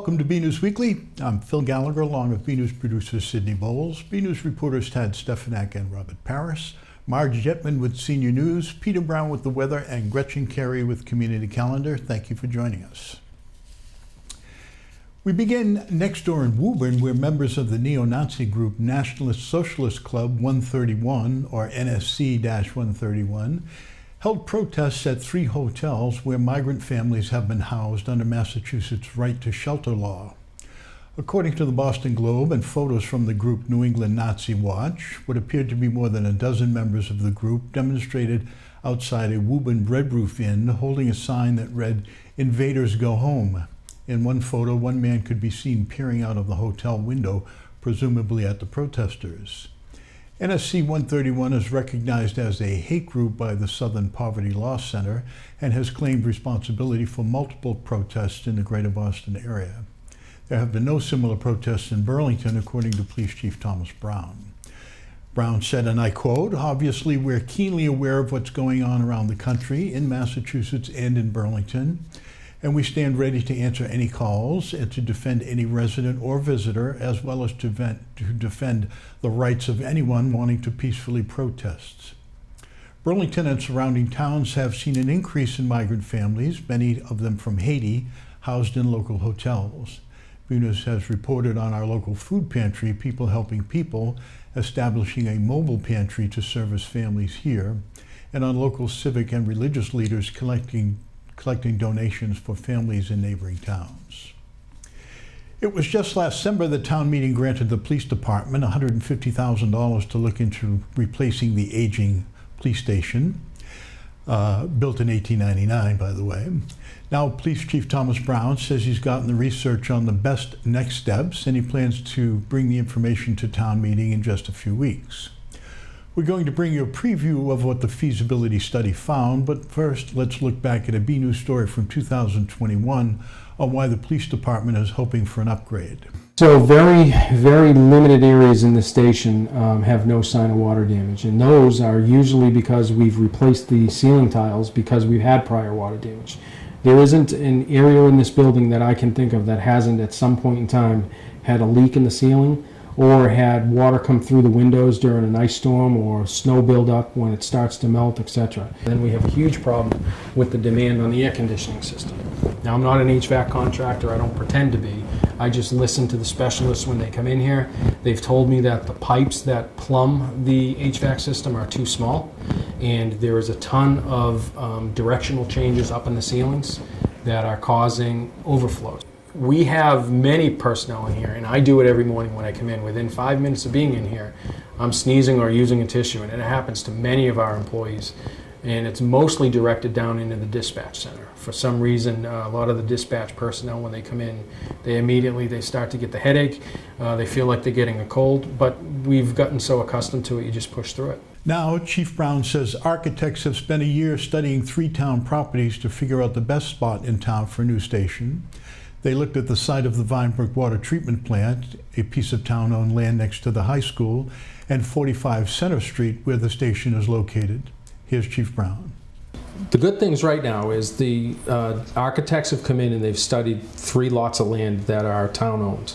Welcome to BNEWS Weekly. I'm Phil Gallagher along with BNEWS producer Sydney Bowles, BNEWS reporters Tad Stefanak and Robert Paris, Marge Jetman with Senior News, Peter Brown with the weather, and Gretchen Carey with Community Calendar. Thank you for joining us. We begin next door in Woburn, where members of the neo-Nazi group Nationalist Socialist Club 131, or NSC-131, held protests at 3 hotels where migrant families have been housed under Massachusetts' right to shelter law. According to the Boston Globe and photos from the group New England Nazi Watch, what appeared to be more than a dozen members of the group demonstrated outside a Woburn Red Roof Inn holding a sign that read, "Invaders go home." In one photo, one man could be seen peering out of the hotel window, presumably at the protesters. NSC 131 is recognized as a hate group by the Southern Poverty Law Center and has claimed responsibility for multiple protests in the greater Boston area. There have been no similar protests in Burlington, according to Police Chief Thomas Brown. Brown said, and I quote, "Obviously, we're keenly aware of what's going on around the country, in Massachusetts and in Burlington, and we stand ready to answer any calls and to defend any resident or visitor, as well as to defend the rights of anyone wanting to peacefully protest." Burlington and surrounding towns have seen an increase in migrant families, many of them from Haiti, housed in local hotels. BNEWS has reported on our local food pantry, People Helping People, establishing a mobile pantry to service families here, and on local civic and religious leaders collecting donations for families in neighboring towns. It was just last December the town meeting granted the police department $150,000 to look into replacing the aging police station, built in 1899, by the way. Now, Police Chief Thomas Brown says he's gotten the research on the best next steps, and he plans to bring the information to town meeting in just a few weeks. We're going to bring you a preview of what the feasibility study found, but first let's look back at a BNews story from 2021 on why the police department is hoping for an upgrade. So very, very limited areas in the station have no sign of water damage, and those are usually because we've replaced the ceiling tiles because we've had prior water damage. There isn't an area in this building that I can think of that hasn't at some point in time had a leak in the ceiling or had water come through the windows during an ice storm or snow buildup when it starts to melt, etc. Then we have a huge problem with the demand on the air conditioning system. Now, I'm not an HVAC contractor, I don't pretend to be. I just listen to the specialists when they come in here. They've told me that the pipes that plumb the HVAC system are too small, and there is a ton of directional changes up in the ceilings that are causing overflows. We have many personnel in here, and I do it every morning when I come in. Within 5 minutes of being in here, I'm sneezing or using a tissue, and it happens to many of our employees. And it's mostly directed down into the dispatch center. For some reason, a lot of the dispatch personnel, when they come in, they start to get the headache. They feel like they're getting a cold, but we've gotten so accustomed to it, you just push through it. Now, Chief Brown says architects have spent a year studying 3 town properties to figure out the best spot in town for a new station. They looked at the site of the Vinebrook Water Treatment Plant, a piece of town-owned land next to the high school, and 45 Center Street, where the station is located. Here's Chief Brown. The good things right now is the architects have come in and they've studied 3 lots of land that are town-owned.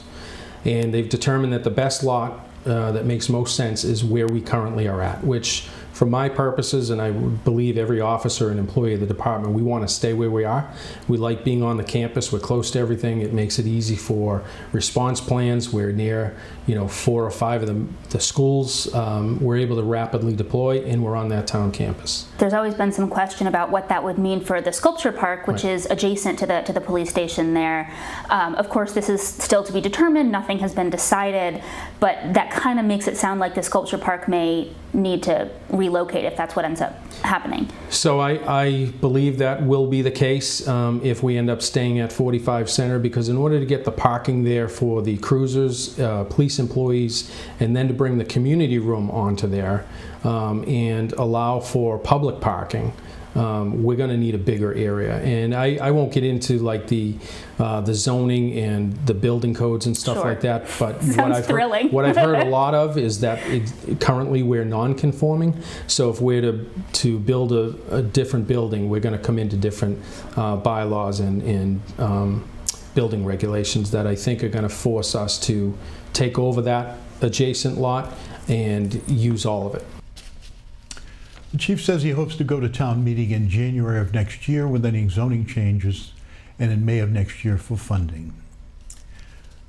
And they've determined that the best lot that makes most sense is where we currently are at, which for my purposes, and I believe every officer and employee of the department, we want to stay where we are. We like being on the campus. We're close to everything. It makes it easy for response plans. We're near, 4 or 5 of the schools. We're able to rapidly deploy, and we're on that town campus. There's always been some question about what that would mean for the sculpture park, which is adjacent to the police station there. Of course, this is still to be determined. Nothing has been decided, but that kind of makes it sound like the sculpture park may need to relocate if that's what ends up happening. So I believe that will be the case if we end up staying at 45 Center, because in order to get the parking there for the cruisers, police employees, and then to bring the community room onto there and allow for public parking, we're going to need a bigger area. And I won't get into like the zoning and the building codes and stuff like that. But what I've heard a lot of is that currently we're non-conforming. So if we're to build a different building, we're going to come into different bylaws and building regulations that I think are going to force us to take over that adjacent lot and use all of it. The chief says he hopes to go to town meeting in January of next year with any zoning changes and in May of next year for funding.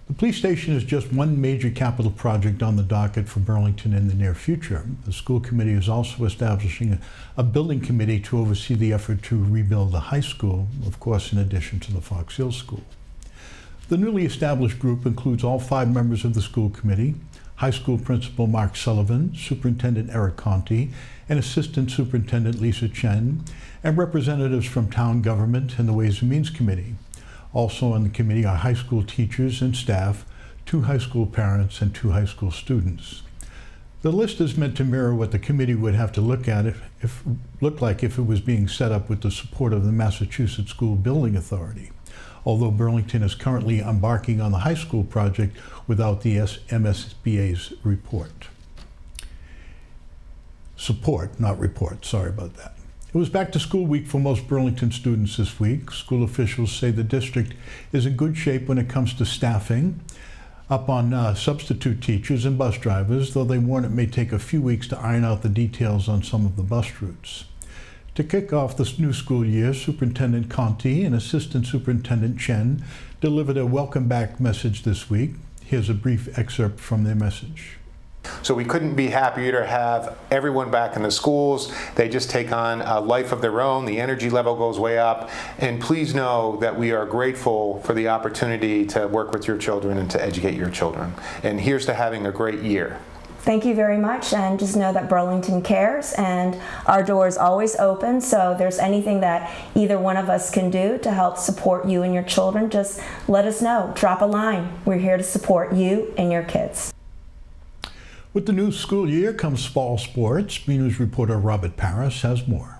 The police station is just one major capital project on the docket for Burlington in the near future. The school committee is also establishing a building committee to oversee the effort to rebuild the high school, of course, in addition to the Fox Hill School. The newly established group includes all 5 members of the school committee, high school principal Mark Sullivan, Superintendent Eric Conti, and Assistant Superintendent Lisa Chen, and representatives from town government and the Ways and Means Committee. Also on the committee are high school teachers and staff, 2 high school parents, and 2 high school students. The list is meant to mirror what the committee would have to look like if it was being set up with the support of the Massachusetts School Building Authority, although Burlington is currently embarking on the high school project without the MSBA's support, not report, sorry about that. It was back to school week for most Burlington students this week. School officials say the district is in good shape when it comes to staffing, up on substitute teachers and bus drivers, though they warn it may take a few weeks to iron out the details on some of the bus routes. To kick off this new school year, Superintendent Conti and Assistant Superintendent Chen delivered a welcome back message this week. Here's a brief excerpt from their message. So we couldn't be happier to have everyone back in the schools. They just take on a life of their own. The energy level goes way up. And please know that we are grateful for the opportunity to work with your children and to educate your children. And here's to having a great year. Thank you very much, and just know that Burlington cares and our door is always open, so if there's anything that either one of us can do to help support you and your children, just let us know. Drop a line. We're here to support you and your kids. With the new school year comes fall sports. BNEWS reporter Robert Paris has more.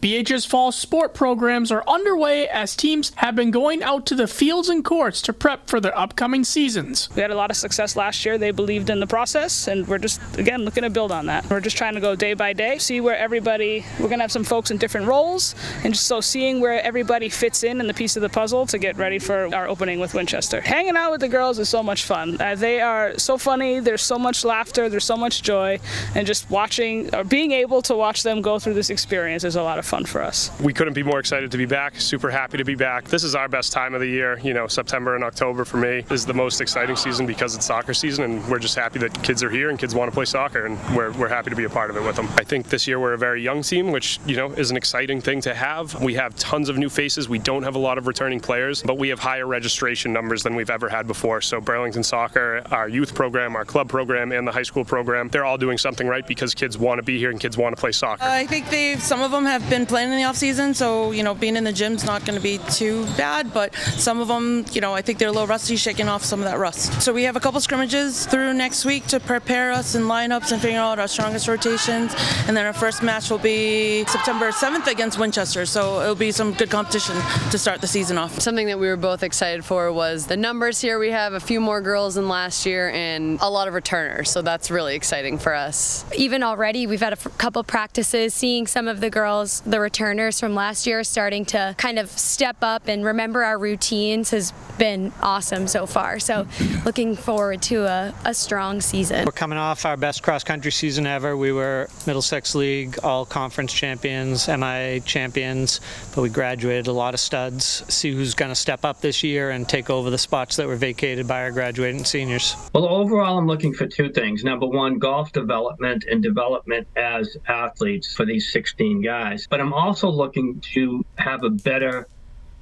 BH's fall sport programs are underway as teams have been going out to the fields and courts to prep for their upcoming seasons. We had a lot of success last year. They believed in the process, and we're just, again, looking to build on that. We're just trying to go day by day, see where everybody, we're going to have some folks in different roles, and just so seeing where everybody fits in the piece of the puzzle to get ready for our opening with Winchester. Hanging out with the girls is so much fun. They are so funny. There's so much laughter. There's so much joy, and just watching, or being able to watch them go through this experience is a lot of fun for us. We couldn't be more excited to be back, super happy to be back. This is our best time of the year. You know, September and October for me is the most exciting season because it's soccer season, and we're just happy that kids are here and kids want to play soccer, and we're happy to be a part of it with them. I think this year we're a very young team, which, you know, is an exciting thing to have. We have tons of new faces. We don't have a lot of returning players, but we have higher registration numbers than we've ever had before. So Burlington Soccer, our youth program, our club program, and the high school program, they're all doing something right because kids want to be here and kids want to play soccer. I think some of them have been playing in the off season, so you know, being in the gym's not going to be too bad, but some of them, you know, I think they're a little rusty, shaking off some of that rust. So we have a couple scrimmages through next week to prepare us in lineups and figuring out our strongest rotations, and then our first match will be September 7th against Winchester, so it'll be some good competition to start the season off. Something that we were both excited for was the numbers here. We have a few more girls than last year and a lot of returners, so that's really exciting for us. Even already, we've had a couple practices, seeing some of the girls, the returners from last year, starting to kind of step up and remember our routines has been awesome so far. So looking forward to a strong season. We're coming off our best cross-country season ever. We were Middlesex League all-conference champions, MIA champions, but we graduated a lot of studs. See who's going to step up this year and take over the spots that were vacated by our graduating seniors. Well, overall, I'm looking for 2 things. Number 1, golf development and development as athletes for these 16 guys. But I'm also looking to have a better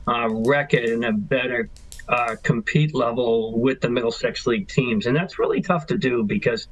record and a better compete level with the Middlesex League teams. And that's really tough to do because,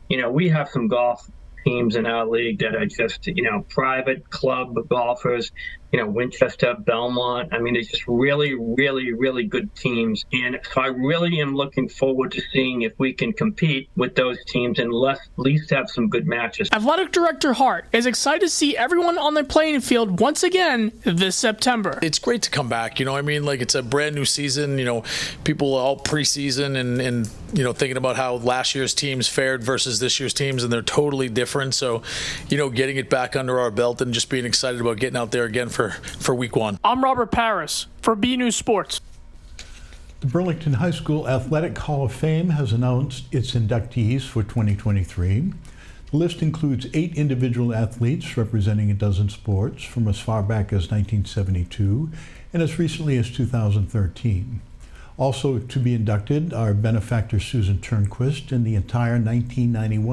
you know, we have some golf teams in our league that are just, you know, private club golfers, you know, Winchester, Belmont. I mean, it's just really, really, really good teams. And so I really am looking forward to seeing if we can compete with those teams and at least have some good matches. Athletic Director Hart is excited to see everyone on the playing field once again this September. It's great to come back. You know, I mean, like, it's a brand new season. You know, people are all preseason and you know, thinking about how last year's teams fared versus this year's teams, and they're totally different. So, you know, getting it back under our belt and just being excited about getting out there again for week 1. I'm Robert Paris for BNews Sports. The Burlington High School Athletic Hall of Fame has announced its inductees for 2023. The list includes 8 individual athletes representing a dozen sports from as far back as 1972 and as recently as 2013. Also to be inducted are benefactor Susan Turnquist and the entire 1990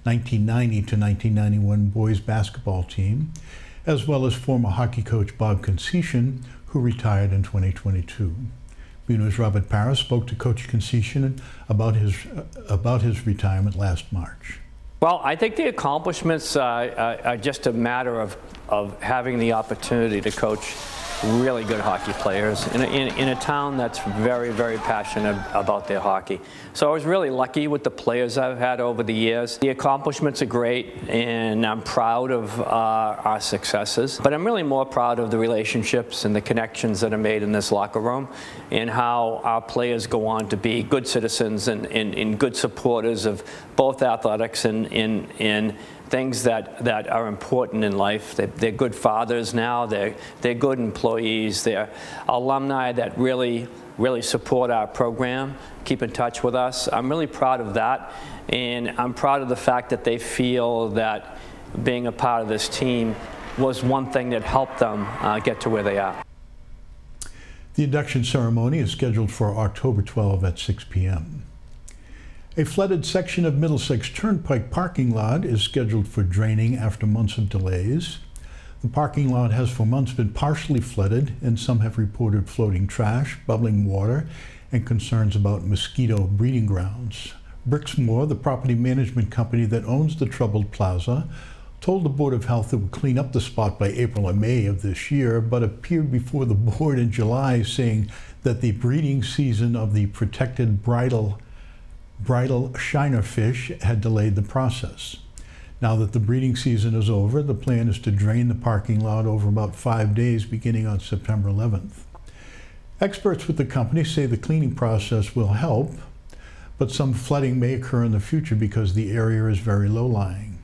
to 1991 boys basketball team, as well as former hockey coach Bob Conceition, who retired in 2022. BNEWS' Robert Parra spoke to Coach Conceition about his retirement last March. Well, I think the accomplishments are just a matter of having the opportunity to coach really good hockey players in a town that's very, very passionate about their hockey. So I was really lucky with the players I've had over the years. The accomplishments are great, and I'm proud of our successes. But I'm really more proud of the relationships and the connections that are made in this locker room, and how our players go on to be good citizens and good supporters of both athletics and things that are important in life. They're good fathers now, they're good employees, they're alumni that really support our program, keep in touch with us. I'm really proud of that, and I'm proud of the fact that they feel that being a part of this team was one thing that helped them get to where they are. The induction ceremony is scheduled for October 12 at 6 p.m. A flooded section of Middlesex Turnpike parking lot is scheduled for draining after months of delays. The parking lot has for months been partially flooded, and some have reported floating trash, bubbling water, and concerns about mosquito breeding grounds. Brixmor, the property management company that owns the troubled plaza, told the Board of Health it would clean up the spot by April or May of this year, but appeared before the board in July saying that the breeding season of the protected bridal shiner fish had delayed the process. Now that the breeding season is over, the plan is to drain the parking lot over about 5 days beginning on September 11th. Experts with the company say the cleaning process will help, but some flooding may occur in the future because the area is very low-lying.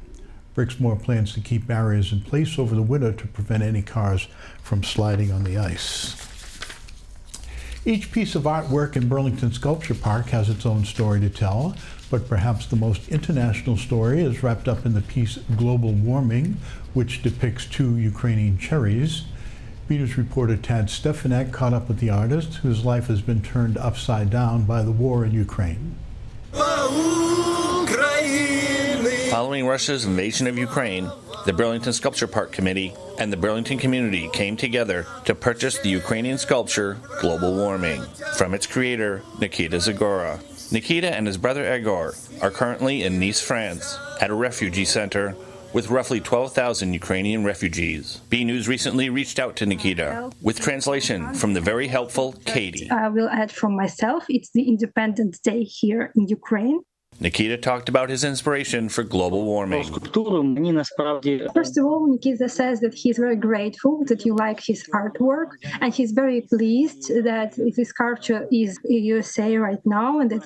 Brixmor plans to keep barriers in place over the winter to prevent any cars from sliding on the ice. Each piece of artwork in Burlington Sculpture Park has its own story to tell, but perhaps the most international story is wrapped up in the piece Global Warming, which depicts 2 Ukrainian cherries. BNEWS reporter Tad Stefanek caught up with the artist, whose life has been turned upside down by the war in Ukraine. Following Russia's invasion of Ukraine, the Burlington Sculpture Park Committee and the Burlington community came together to purchase the Ukrainian sculpture Global Warming from its creator, Nikita Zagora. Nikita and his brother Egor are currently in Nice, France, at a refugee center with roughly 12,000 Ukrainian refugees. BNews recently reached out to Nikita with translation from the very helpful Katie. I will add from myself, it's the Independence Day here in Ukraine. Nikita talked about his inspiration for global warming. First of all, Nikita says that he's very grateful that you like his artwork, and he's very pleased that this sculpture is in USA right now, and that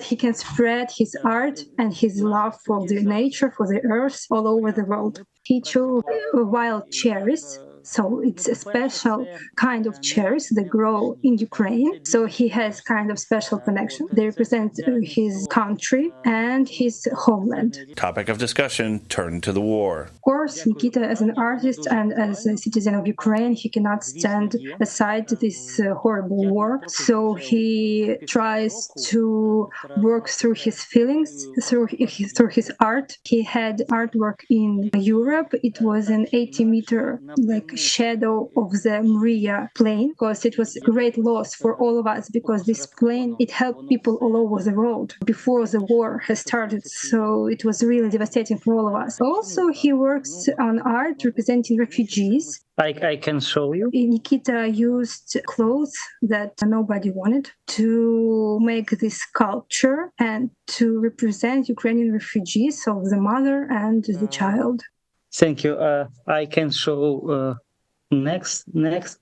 he can spread his art and his love for the nature, for the earth, all over the world. He chose wild cherries. So it's a special kind of cherries that grow in Ukraine. So he has kind of special connection. They represent his country and his homeland. Topic of discussion turned to the war. Of course, Nikita, as an artist and as a citizen of Ukraine, he cannot stand aside this horrible war. So he tries to work through his feelings, through his art. He had artwork in Europe. It was an 80-meter shadow of the Maria plane, because it was a great loss for all of us, because this plane, it helped people all over the world before the war has started. So it was really devastating for all of us. Also, he works on art representing refugees. I can show you. Nikita used clothes that nobody wanted to make this sculpture and to represent Ukrainian refugees, so the mother and the child. Thank you. I can show next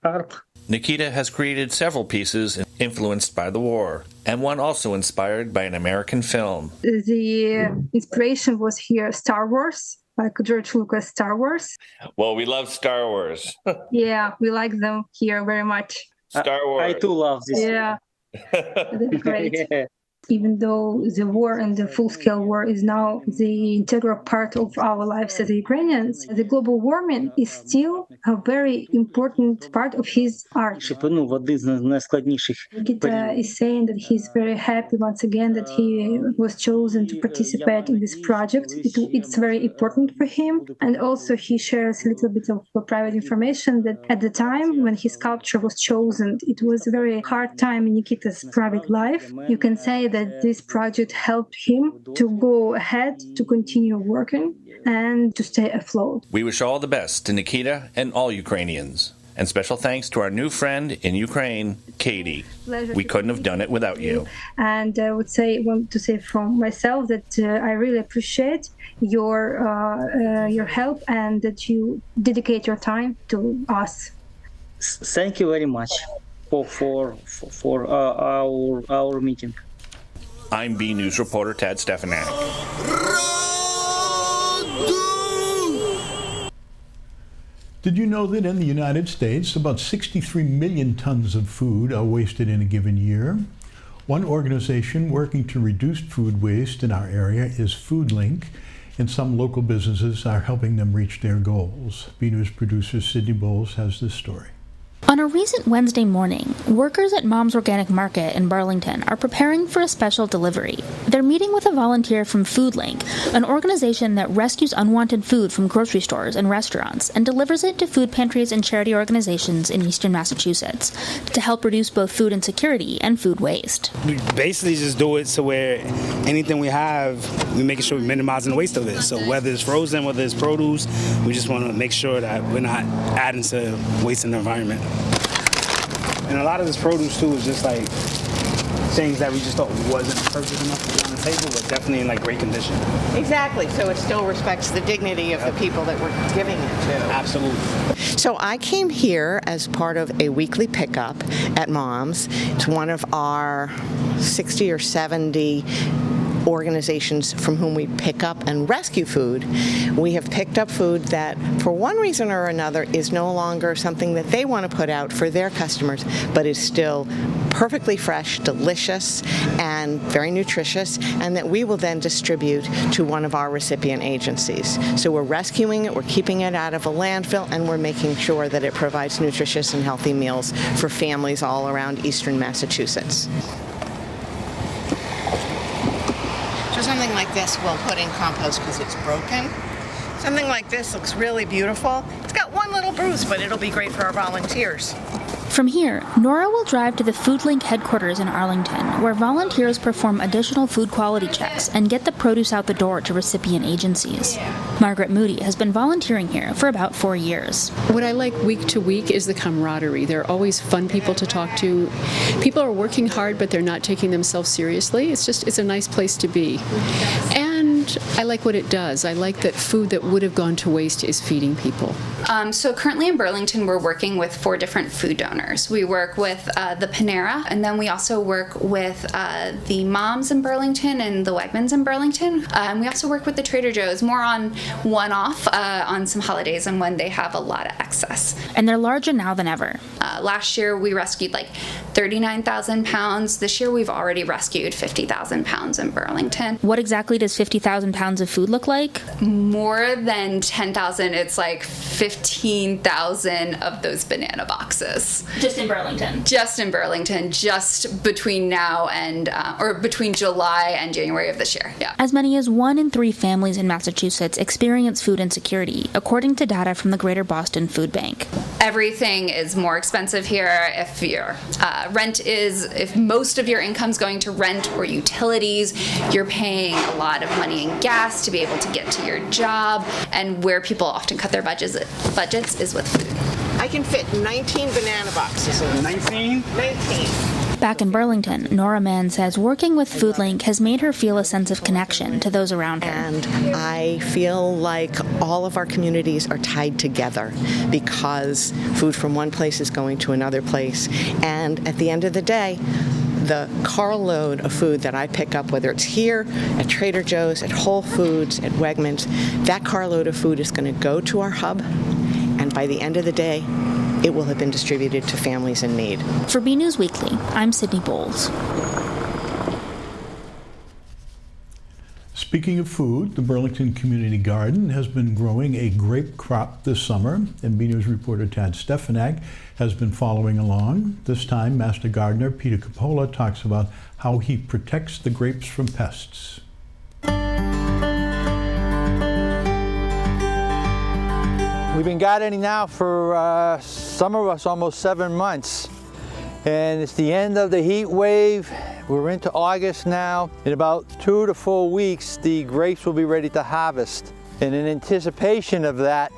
art. Nikita has created several pieces influenced by the war, and one also inspired by an American film. The inspiration was here Star Wars, like George Lucas Star Wars. Well, we love Star Wars. Yeah, we like them here very much. Star Wars. I too love this. Yeah. That's great. Even though the war and the full-scale war is now the integral part of our lives as Ukrainians, the global warming is still a very important part of his art. Nikita is saying that he's very happy once again that he was chosen to participate in this project. It's very important for him. And also he shares a little bit of private information that at the time when his sculpture was chosen, it was a very hard time in Nikita's private life. You can say that this project helped him to go ahead, to continue working, and to stay afloat. We wish all the best to Nikita and all Ukrainians. And special thanks to our new friend in Ukraine, Katie. We couldn't have done it without you. And I want to say from myself that I really appreciate your help and that you dedicate your time to us. Thank you very much for our meeting. I'm BNEWS reporter Tad Stefanak. Did you know that in the United States, about 63 million tons of food are wasted in a given year? One organization working to reduce food waste in our area is FoodLink, and some local businesses are helping them reach their goals. BNews producer Sydney Bowles has this story. On a recent Wednesday morning, workers at Mom's Organic Market in Burlington are preparing for a special delivery. They're meeting with a volunteer from FoodLink, an organization that rescues unwanted food from grocery stores and restaurants and delivers it to food pantries and charity organizations in eastern Massachusetts to help reduce both food insecurity and food waste. We basically just do it so where anything we have, we're making sure we're minimizing the waste of it. So whether it's frozen, whether it's produce, we just want to make sure that we're not adding to waste in the environment. And a lot of this produce too is just like things that we just thought wasn't perfect enough to put on the table, but definitely in like great condition. Exactly. So it still respects the dignity of the people that we're giving it to. Absolutely. So I came here as part of a weekly pickup at Mom's. It's one of our 60 or 70 organizations from whom we pick up and rescue food. We have picked up food that, for one reason or another, is no longer something that they want to put out for their customers, but is still perfectly fresh, delicious, and very nutritious, and that we will then distribute to one of our recipient agencies. So we're rescuing it, we're keeping it out of a landfill, and we're making sure that it provides nutritious and healthy meals for families all around eastern Massachusetts. So something like this we'll put in compost because it's broken. Something like this looks really beautiful. It's got one little bruise, but it'll be great for our volunteers. From here, Nora will drive to the FoodLink headquarters in Arlington, where volunteers perform additional food quality checks and get the produce out the door to recipient agencies. Margaret Moody has been volunteering here for about 4 years. What I like week to week is the camaraderie. They're always fun people to talk to. People are working hard, but they're not taking themselves seriously. It's a nice place to be. And I like what it does. I like that food that would have gone to waste is feeding people. So currently in Burlington, we're working with 4 different food donors. We work with the Panera, and then we also work with the Moms in Burlington and the Wegmans in Burlington. And we also work with the Trader Joe's, more on one-off on some holidays and when they have a lot of excess. And they're larger now than ever. Last year, we rescued like 39,000 pounds. This year, we've already rescued 50,000 pounds in Burlington. What exactly does 50,000 pounds of food look like? More than 10,000. It's like 15,000 of those banana boxes. Just in Burlington? Just in Burlington, just between now and, or between July and January of this year, yeah. As many as 1 in 3 families in Massachusetts experience food insecurity, according to data from the Greater Boston Food Bank. Everything is more expensive here. If your if most of your income's going to rent or utilities, you're paying a lot of money in gas to be able to get to your job, and where people often cut their budgets is with food. I can fit 19 banana boxes in. 19? 19. Back in Burlington, Nora Mann says working with FoodLink has made her feel a sense of connection to those around her. And I feel like all of our communities are tied together because food from one place is going to another place. And at the end of the day, the carload of food that I pick up, whether it's here, at Trader Joe's, at Whole Foods, at Wegmans, that carload of food is going to go to our hub. And by the end of the day, it will have been distributed to families in need. For BNEWS Weekly, I'm Sydney Bowles. Speaking of food, the Burlington Community Garden has been growing a grape crop this summer, and BNews reporter Tad Stefanak has been following along. This time, Master Gardener Peter Coppola talks about how he protects the grapes from pests. We've been gardening now for some of us almost 7 months, and it's the end of the heat wave. We're into August now. In about 2 to 4 weeks, the grapes will be ready to harvest. And in anticipation of that,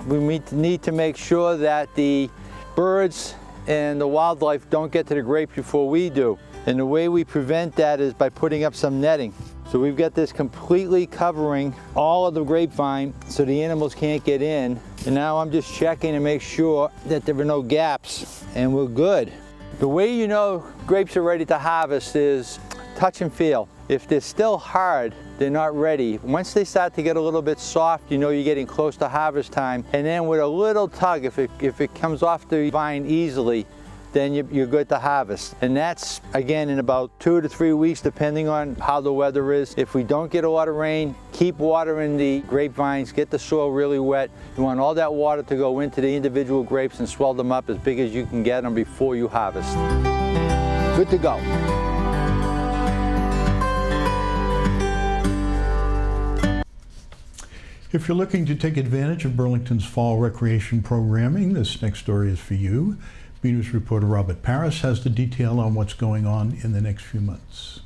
we need to make sure that the birds and the wildlife don't get to the grapes before we do. And the way we prevent that is by putting up some netting. So we've got this completely covering all of the grapevine so the animals can't get in. And now I'm just checking to make sure that there are no gaps, and we're good. The way you know grapes are ready to harvest is touch and feel. If they're still hard, they're not ready. Once they start to get a little bit soft, you know you're getting close to harvest time. And then with a little tug, if it comes off the vine easily, then you're good to harvest. And that's, again, in about 2 to 3 weeks, depending on how the weather is. If we don't get a lot of rain, keep watering the grapevines, get the soil really wet. You want all that water to go into the individual grapes and swell them up as big as you can get them before you harvest. Good to go. If you're looking to take advantage of Burlington's fall recreation programming, this next story is for you. BNews reporter Robert Paris has the detail on what's going on in the next few months.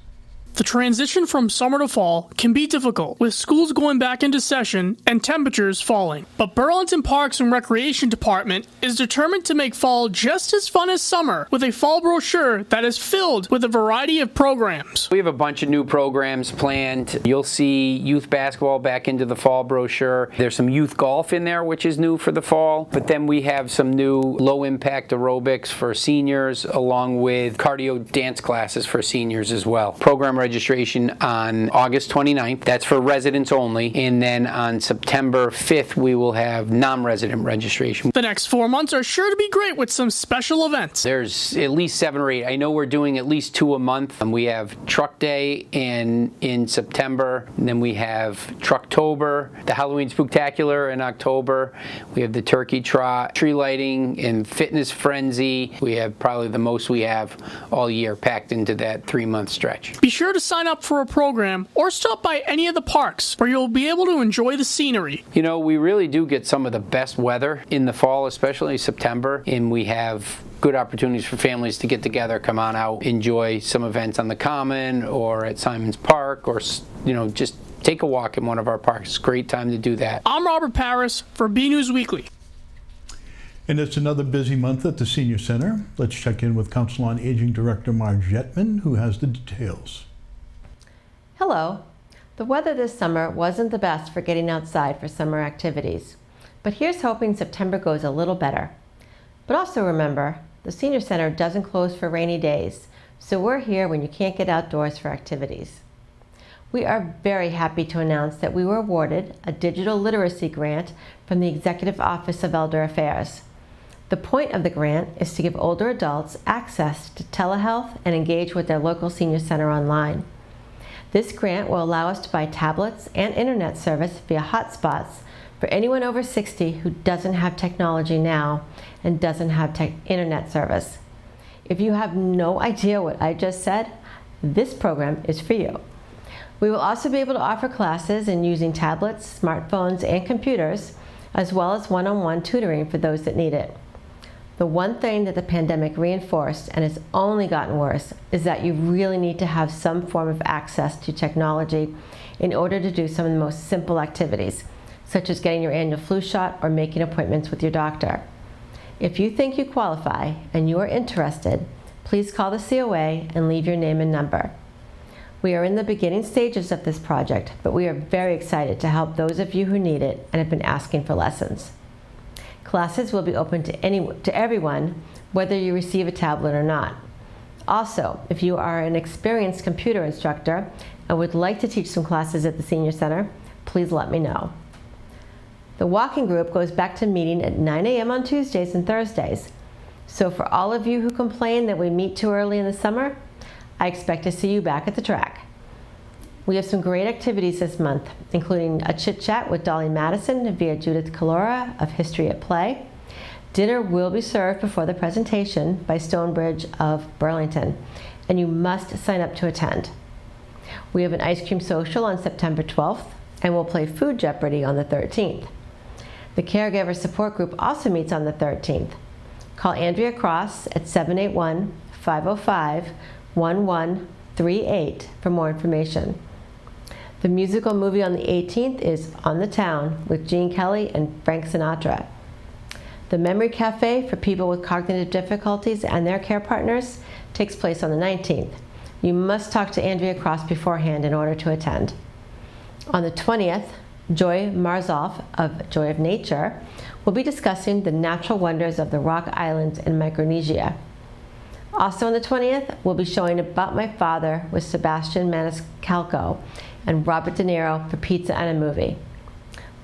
The transition from summer to fall can be difficult, with schools going back into session and temperatures falling. But Burlington Parks and Recreation Department is determined to make fall just as fun as summer with a fall brochure that is filled with a variety of programs. We have a bunch of new programs planned. You'll see youth basketball back into the fall brochure. There's some youth golf in there, which is new for the fall. But then we have some new low-impact aerobics for seniors, along with cardio dance classes for seniors as well. Program registration on August 29th. That's for residents only. And then on September 5th, we will have non-resident registration. The next 4 months are sure to be great with some special events. There's at least 7 or 8. I know we're doing at least 2 a month. We have Truck Day in September. And then we have Trucktober, the Halloween Spooktacular in October. We have the Turkey Trot, tree lighting, and Fitness Frenzy. We have probably the most we have all year packed into that 3-month stretch. Be sure to sign up for a program or stop by any of the parks where you'll be able to enjoy the scenery. You know, we really do get some of the best weather in the fall, especially September, and we have good opportunities for families to get together, come on out, enjoy some events on the Common or at Simon's Park, or, you know, just take a walk in one of our parks. Great time to do that. I'm Robert Paris for BNews Weekly. And it's another busy month at the Senior Center. Let's check in with Council on Aging Director Marge Jetman, who has the details. Hello. The weather this summer wasn't the best for getting outside for summer activities, but here's hoping September goes a little better. But also remember, the Senior Center doesn't close for rainy days, so we're here when you can't get outdoors for activities. We are very happy to announce that we were awarded a digital literacy grant from the Executive Office of Elder Affairs. The point of the grant is to give older adults access to telehealth and engage with their local senior center online. This grant will allow us to buy tablets and internet service via hotspots for anyone over 60 who doesn't have technology now and doesn't have internet service. If you have no idea what I just said, this program is for you. We will also be able to offer classes in using tablets, smartphones, and computers, as well as one-on-one tutoring for those that need it. The one thing that the pandemic reinforced, and has only gotten worse, is that you really need to have some form of access to technology in order to do some of the most simple activities, such as getting your annual flu shot or making appointments with your doctor. If you think you qualify and you are interested, please call the COA and leave your name and number. We are in the beginning stages of this project, but we are very excited to help those of you who need it and have been asking for lessons. Classes will be open to everyone, whether you receive a tablet or not. Also, if you are an experienced computer instructor and would like to teach some classes at the Senior Center, please let me know. The walking group goes back to meeting at 9 a.m. on Tuesdays and Thursdays. So for all of you who complain that we meet too early in the summer, I expect to see you back at the track. We have some great activities this month, including a chit-chat with Dolly Madison via Judith Calora of History at Play. Dinner will be served before the presentation by Stonebridge of Burlington, and you must sign up to attend. We have an ice cream social on September 12th, and we'll play Food Jeopardy on the 13th. The Caregiver Support Group also meets on the 13th. Call Andrea Cross at 781-505-1138 for more information. The musical movie on the 18th is On the Town with Gene Kelly and Frank Sinatra. The Memory Cafe for people with cognitive difficulties and their care partners takes place on the 19th. You must talk to Andrea Cross beforehand in order to attend. On the 20th, Joy Marzoff of Joy of Nature will be discussing the natural wonders of the Rock Islands in Micronesia. Also on the 20th, we'll be showing About My Father with Sebastian Maniscalco and Robert De Niro for Pizza and a Movie.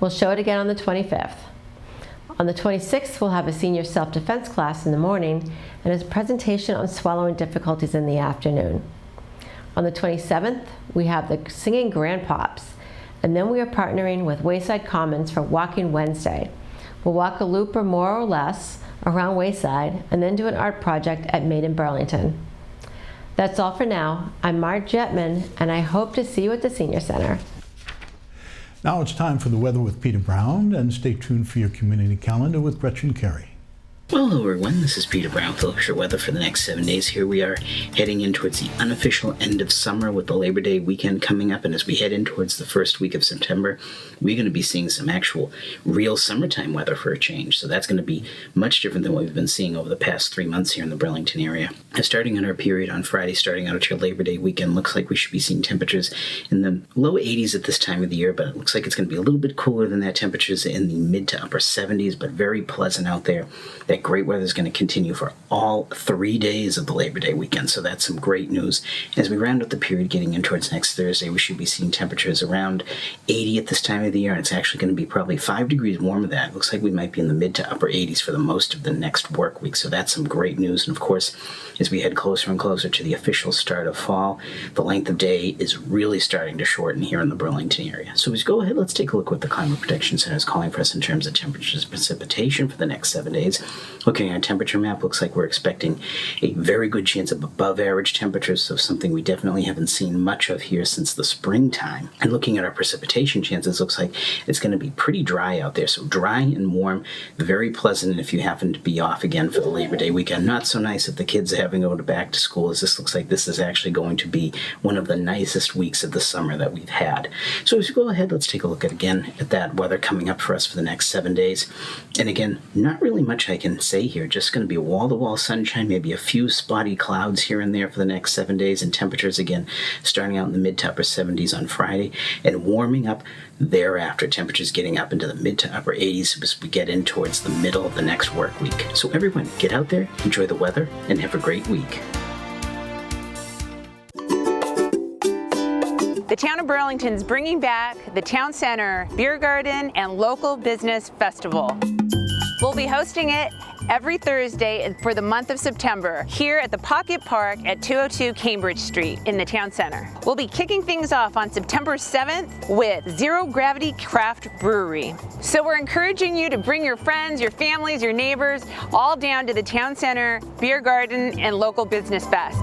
We'll show it again on the 25th. On the 26th, we'll have a senior self-defense class in the morning and a presentation on swallowing difficulties in the afternoon. On the 27th, we have the Singing Grandpops, and then we are partnering with Wayside Commons for Walking Wednesday. We'll walk a loop or more or less around Wayside and then do an art project at Made in Burlington. That's all for now. I'm Marge Jetman, and I hope to see you at the Senior Center. Now it's time for the weather with Peter Brown, and stay tuned for your community calendar with Gretchen Carey. Well, hello everyone, this is Peter Brown with the look at your weather for the next 7 days. Here we are heading in towards the unofficial end of summer with the Labor Day weekend coming up, and as we head in towards the first week of September, we're going to be seeing some actual real summertime weather for a change. So that's going to be much different than what we've been seeing over the past 3 months here in the Burlington area. And starting in our period on Friday, starting out at your Labor Day weekend, looks like we should be seeing temperatures in the low 80s at this time of the year, but it looks like it's going to be a little bit cooler than that. Temperatures in the mid to upper 70s, but very pleasant out there. That great weather is going to continue for all 3 days of the Labor Day weekend, so that's some great news. As we round out the period getting in towards next Thursday, we should be seeing temperatures around 80 at this time of the year, and it's actually going to be probably 5 degrees warmer than that. It looks like we might be in the mid to upper 80s for the most of the next work week, so that's some great news. And of course, as we head closer and closer to the official start of fall, the length of day is really starting to shorten here in the Burlington area. So as we go ahead, let's take a look what the Climate Protection Center is calling for us in terms of temperatures and precipitation for the next 7 days. Looking at our temperature map, looks like we're expecting a very good chance of above average temperatures, so something we definitely haven't seen much of here since the springtime. And looking at our precipitation chances, looks like it's going to be pretty dry out there, so dry and warm, very pleasant if you happen to be off again for the Labor Day weekend. Not so nice if the kids are having to go back to school, as this looks like this is actually going to be one of the nicest weeks of the summer that we've had. So as we go ahead, let's take a look at that weather coming up for us for the next 7 days. And again, not really much I can say here, just going to be wall-to-wall sunshine, maybe a few spotty clouds here and there for the next 7 days, and temperatures again starting out in the mid to upper 70s on Friday and warming up thereafter, temperatures getting up into the mid to upper 80s as we get in towards the middle of the next work week. So everyone, get out there, enjoy the weather, and have a great week. The town of Burlington is bringing back the Town Center Beer Garden and Local Business Festival. We'll be hosting it every Thursday for the month of September here at the Pocket Park at 202 Cambridge Street in the Town Center. We'll be kicking things off on September 7th with Zero Gravity Craft Brewery. So we're encouraging you to bring your friends, your families, your neighbors all down to the Town Center Beer Garden and Local Business Fest.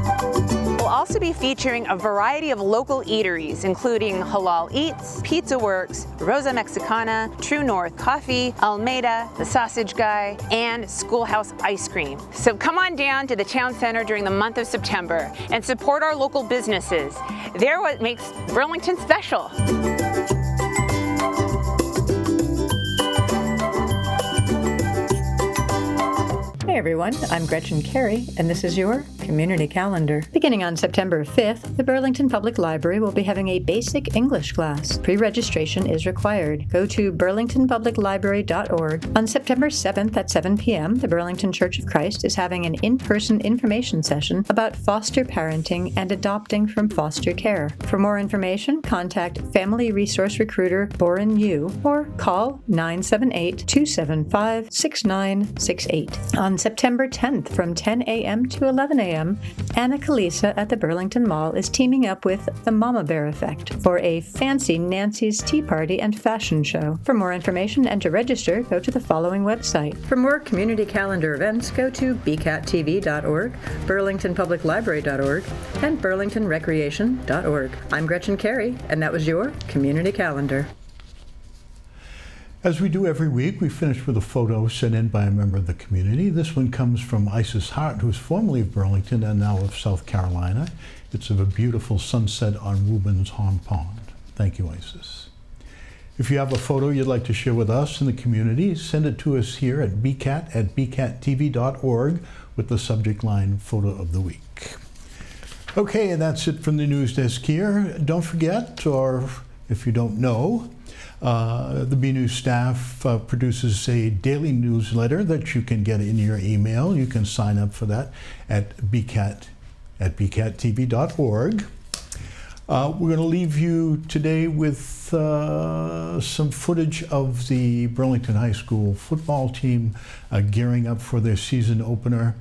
We'll also be featuring a variety of local eateries, including Halal Eats, Pizza Works, Rosa Mexicana, True North Coffee, Almeida, The Sausage Guy, and Schoolhouse Ice Cream. So come on down to the Town Center during the month of September and support our local businesses. They're what makes Burlington special. Hey everyone, I'm Gretchen Carey, and this is your Community Calendar. Beginning on September 5th, the Burlington Public Library will be having a basic English class. Pre-registration is required. Go to burlingtonpubliclibrary.org. On September 7th at 7 p.m., the Burlington Church of Christ is having an in-person information session about foster parenting and adopting from foster care. For more information, contact Family Resource Recruiter Boren Yu or call 978-275-6968. On September 10th from 10 a.m. to 11 a.m., Anna Kalisa at the Burlington Mall is teaming up with the Mama Bear Effect for a Fancy Nancy's Tea Party and Fashion Show. For more information and to register, go to the following website. For more community calendar events, go to bcattv.org, burlingtonpubliclibrary.org, and burlingtonrecreation.org. I'm Gretchen Carey, and that was your Community Calendar. As we do every week, we finish with a photo sent in by a member of the community. This one comes from Isis Hart, who's formerly of Burlington and now of South Carolina. It's of a beautiful sunset on Woburn's Horn Pond. Thank you, Isis. If you have a photo you'd like to share with us in the community, send it to us here at bcattv.org with the subject line Photo of the Week. Okay, and that's it from the news desk here. Don't forget, or if you don't know, the BNEWS staff produces a daily newsletter that you can get in your email. You can sign up for that at bcattv.org. We're going to leave you today with some footage of the Burlington High School football team gearing up for their season opener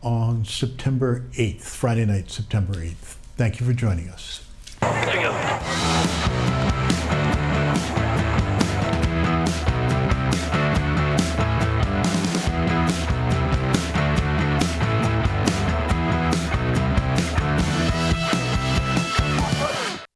on September 8th, Friday night, September 8th. Thank you for joining us.